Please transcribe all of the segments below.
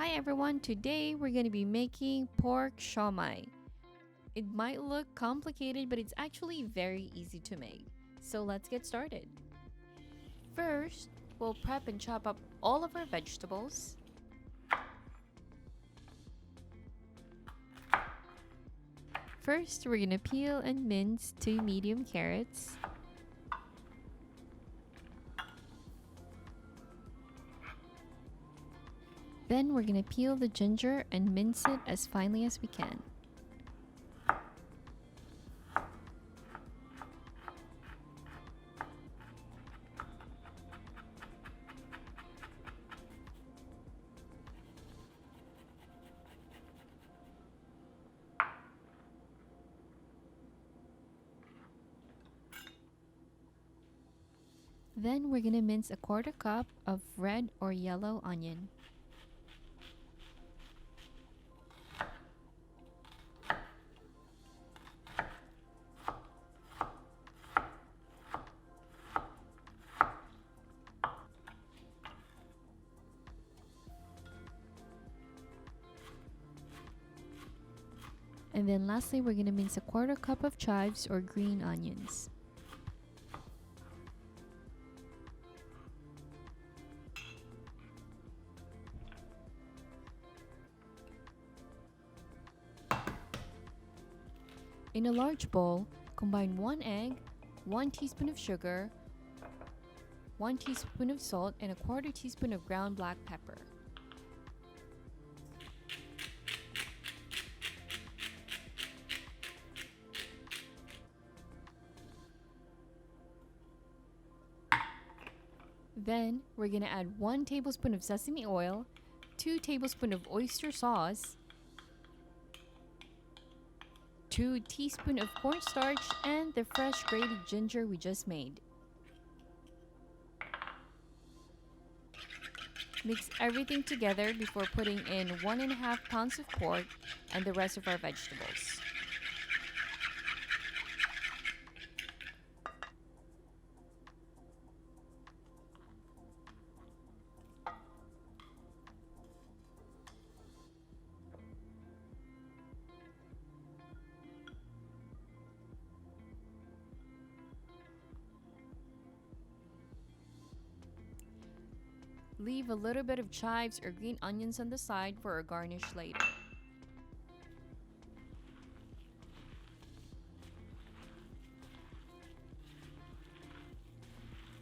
Hi everyone, today we're going to be making pork shumai. It might look complicated, but it's actually very easy to make. So let's get started. First, we'll prep and chop up all of our vegetables. First, we're going to peel and mince 2 medium carrots. Then we're going to peel the ginger and mince it as finely as we can. Then we're going to mince a 1/4 cup of red or yellow onion. And then lastly, we're going to mince a 1/4 cup of chives or green onions. In a large bowl, combine 1 egg, 1 teaspoon of sugar, 1 teaspoon of salt, and a 1/4 teaspoon of ground black pepper. Then we're going to add 1 tablespoon of sesame oil, 2 tablespoons of oyster sauce, 2 teaspoons of cornstarch, and the fresh grated ginger we just made. Mix everything together before putting in 1.5 pounds of pork and the rest of our vegetables. Leave a little bit of chives or green onions on the side for a garnish later.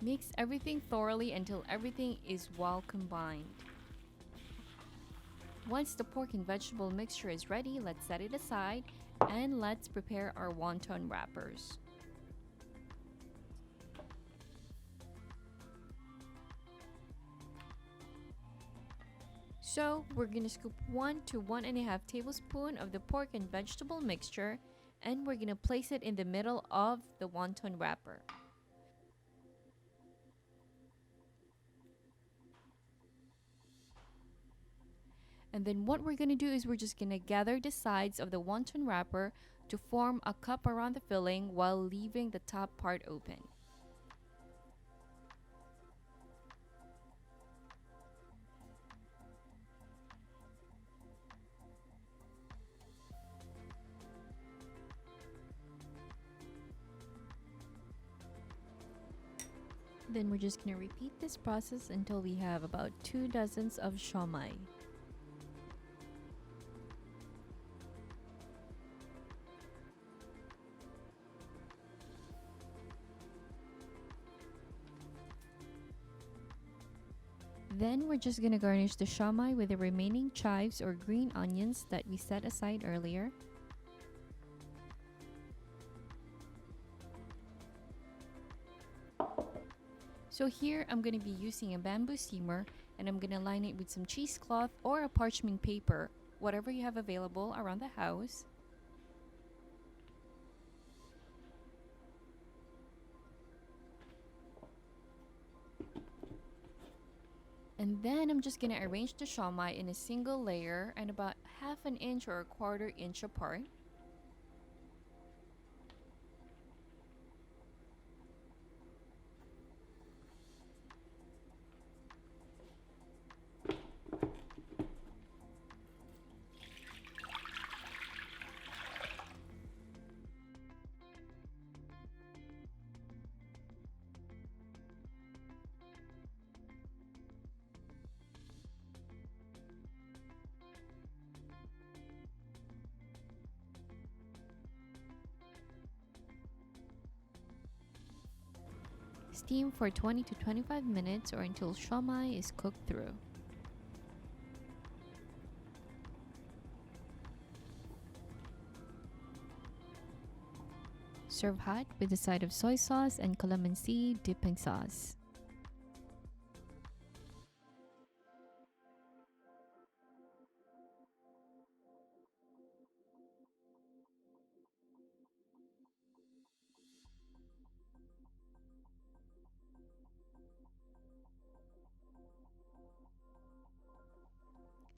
Mix everything thoroughly until everything is well combined. Once the pork and vegetable mixture is ready, let's set it aside and let's prepare our wonton wrappers. So we're gonna scoop 1 to 1.5 tablespoons of the pork and vegetable mixture, and we're gonna place it in the middle of the wonton wrapper. And then what we're gonna do is we're just gonna gather the sides of the wonton wrapper to form a cup around the filling while leaving the top part open. Then we're just gonna repeat this process until we have about 2 dozens of siomai. Then we're just gonna garnish the siomai with the remaining chives or green onions that we set aside earlier. So here I'm gonna be using a bamboo steamer, and I'm gonna line it with some cheesecloth or a parchment paper, whatever you have available around the house. And then I'm just gonna arrange the siomai in a single layer and about 1/2 inch or a 1/4 inch apart. Steam for 20 to 25 minutes or until shumai is cooked through. Serve hot with a side of soy sauce and calamansi dipping sauce.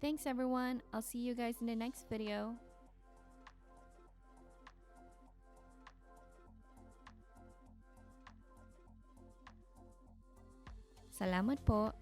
Thanks everyone. I'll see you guys in the next video. Salamat po.